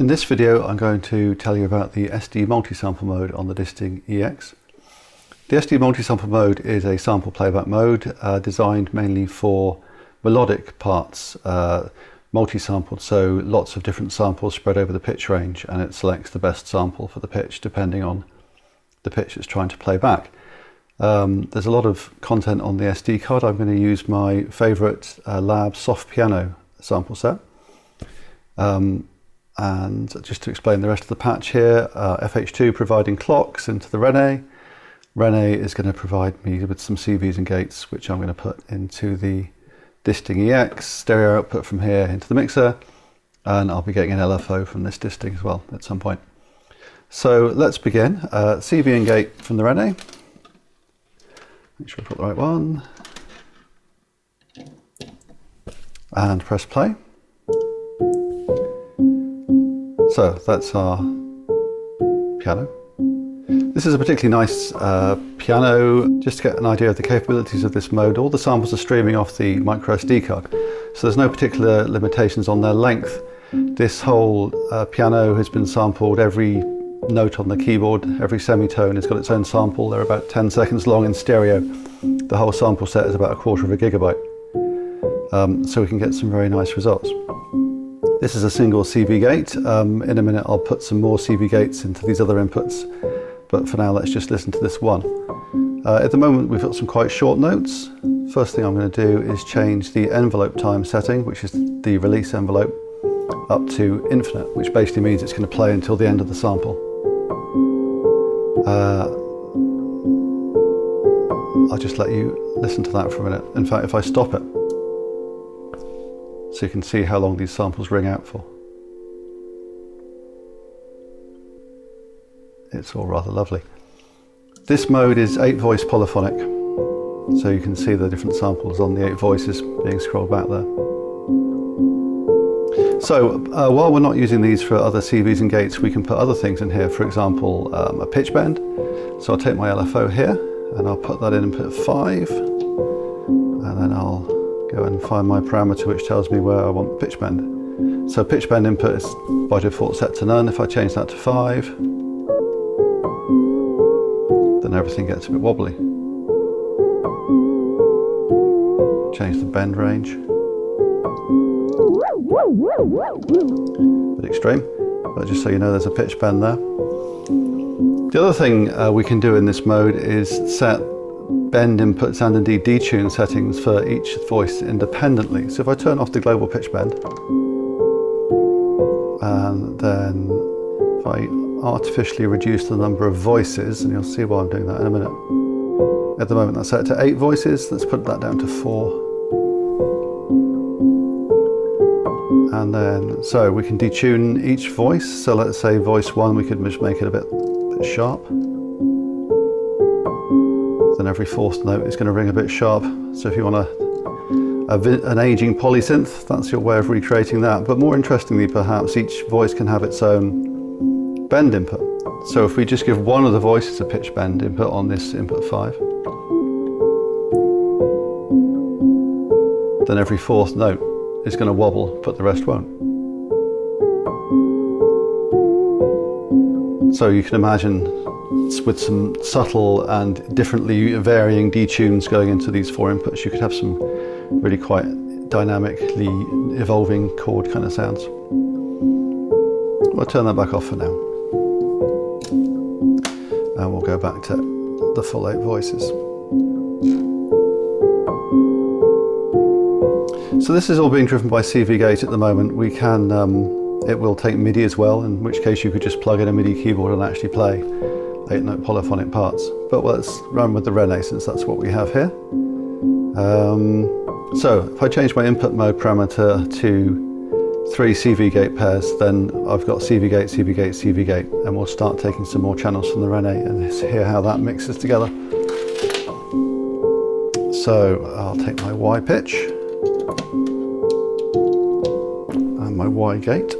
In this video I'm going to tell you about the SD multi-sample mode on the Disting EX. The SD multi-sample mode is a sample playback mode designed mainly for melodic parts, multi-sampled, so lots of different samples spread over the pitch range, and it selects the best sample for the pitch depending on the pitch it's trying to play back. There's a lot of content on the SD card. I'm going to use my favourite Lab soft piano sample set. And just to explain the rest of the patch here, FH2 providing clocks into the Rene. Rene is going to provide me with some CVs and gates, which I'm going to put into the Disting EX, stereo output from here into the mixer, and I'll be getting an LFO from this Disting as well at some point. So let's begin. CV and gate from the Rene. Make sure I put the right one. And press play. So that's our piano. This is a particularly nice piano. Just to get an idea of the capabilities of this mode, all the samples are streaming off the micro SD card, so there's no particular limitations on their length. This whole piano has been sampled. Every note on the keyboard, every semitone has got its own sample. They're about 10 seconds long in stereo. The whole sample set is about 1/4 of a gigabyte. So we can get some very nice results. This is a single CV gate. In a minute I'll put some more CV gates into these other inputs, but for now let's just listen to this one. At the moment we've got some quite short notes. First thing I'm going to do is change the envelope time setting, which is the release envelope, up to infinite, which basically means it's going to play until the end of the sample. I'll just let you listen to that for a minute. In fact, if I stop it, so you can see how long these samples ring out for. It's all rather lovely. This mode is 8-voice polyphonic, so you can see the different samples on the 8 voices being scrolled back there. So while we're not using these for other CVs and gates, we can put other things in here. For example, a pitch bend. So I'll take my LFO here and I'll put that in input 5, and then I'll go and find my parameter which tells me where I want pitch bend. So pitch bend input is by default set to none. If I change that to 5, then everything gets a bit wobbly. Change the bend range. A bit extreme, but just so you know there's a pitch bend there. The other thing we can do in this mode is set bend inputs and indeed detune settings for each voice independently. So if I turn off the global pitch bend, and then if I artificially reduce the number of voices, and you'll see why I'm doing that in a minute. At the moment that's set to 8 voices, let's put that down to 4. And then, so we can detune each voice. So let's say voice 1, we could just make it a bit sharp. Then every 4th note is going to ring a bit sharp. So if you want an aging polysynth, that's your way of recreating that. But more interestingly, perhaps, each voice can have its own bend input. So if we just give one of the voices a pitch bend input on this input 5, then every 4th note is going to wobble, but the rest won't. So you can imagine with some subtle and differently varying detunes going into these 4 inputs, you could have some really quite dynamically evolving chord kind of sounds. We'll turn that back off for now. And we'll go back to the full 8 voices. So this is all being driven by CV gate at the moment. We can, it will take MIDI as well, in which case you could just plug in a MIDI keyboard and actually play 8-note polyphonic parts. But let's run with the Rene since that's what we have here. So if I change my input mode parameter to 3 CV gate pairs, then I've got CV gate, CV gate, CV gate, and we'll start taking some more channels from the Rene and hear how that mixes together. So I'll take my Y pitch and my Y gate.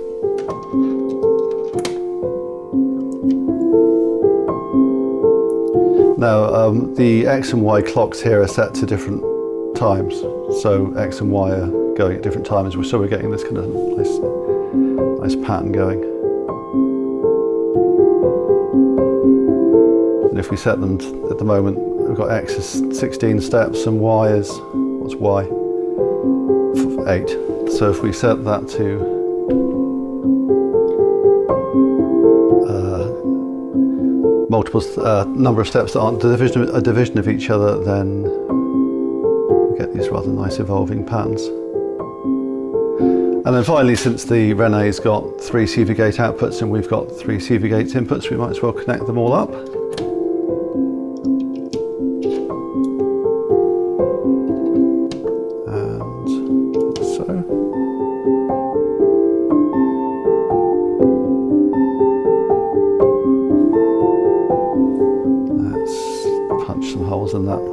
Now the X and Y clocks here are set to different times, so X and Y are going at different times, so we're getting this kind of nice pattern going. if we set them at the moment, we've got X is 16 steps and Y is, what's Y? 8. So if we set that to multiple number of steps that aren't a division of each other, then we get these rather nice evolving patterns. And then finally, since the Rene's got 3 CV gate outputs and we've got 3 CV gate inputs, we might as well connect them all up. And so. Let's punch some holes in that.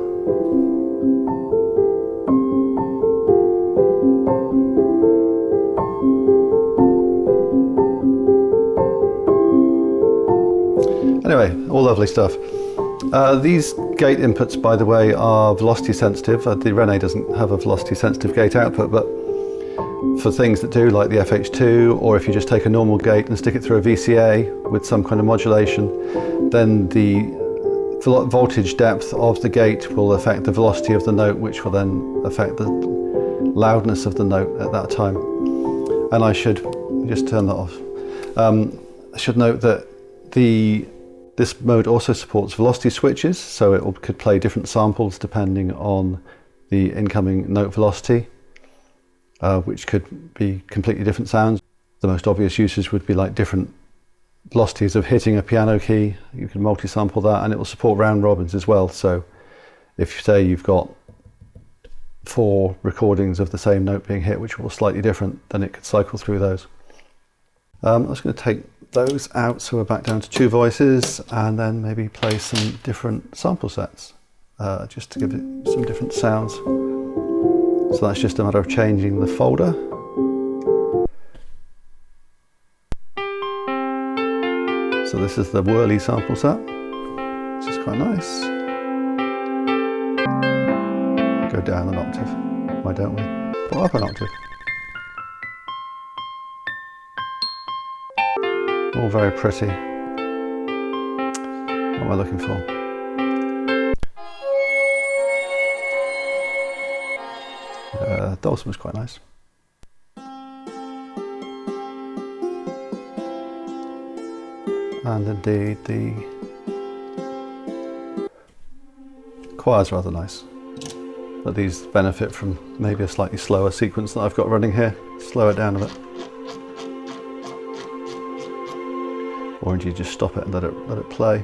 Anyway, all lovely stuff. These gate inputs, by the way, are velocity sensitive. The Rene doesn't have a velocity sensitive gate output, but for things that do, like the FH2, or if you just take a normal gate and stick it through a VCA with some kind of modulation, then the voltage depth of the gate will affect the velocity of the note, which will then affect the loudness of the note at that time. And I should just turn that off. I should note that this mode also supports velocity switches, so it could play different samples depending on the incoming note velocity, which could be completely different sounds. The most obvious uses would be like different velocities of hitting a piano key. You can multi-sample that, and it will support round robins as well. So if, say, you've got 4 recordings of the same note being hit, which are all slightly different, then it could cycle through those. I'm just going to take those out, so we're back down to 2 voices, and then maybe play some different sample sets just to give it some different sounds. So that's just a matter of changing the folder. So this is the Whirly sample set, which is quite nice. Go down an octave, why don't we? Or up an octave. All very pretty. What am I looking for? Dulcimer was quite nice. And indeed the choir's rather nice. But these benefit from maybe a slightly slower sequence that I've got running here. Slow it down a bit. Or indeed just stop it and let it play.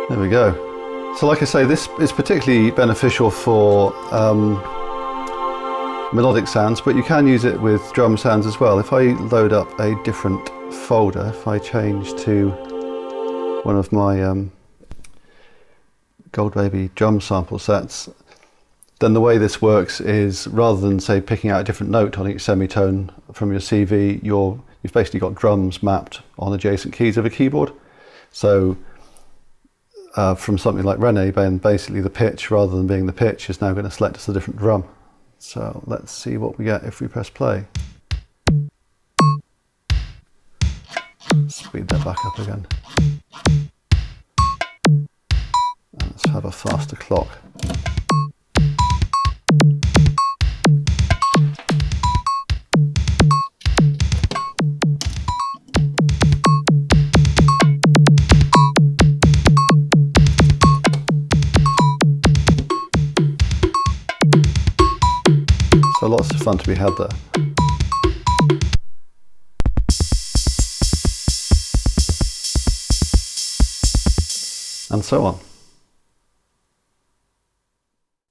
There we go. So like I say, this is particularly beneficial for melodic sounds, but you can use it with drum sounds as well. If I load up a different folder, if I change to one of my Goldbaby drum sample sets, then the way this works is, rather than say picking out a different note on each semitone from your CV, you've basically got drums mapped on adjacent keys of a keyboard. So from something like Rene, then basically the pitch, rather than being the pitch, is now going to select as a different drum. So let's see what we get if we press play. Speed that back up again. And let's have a faster clock. So lots of fun to be had there. And so on.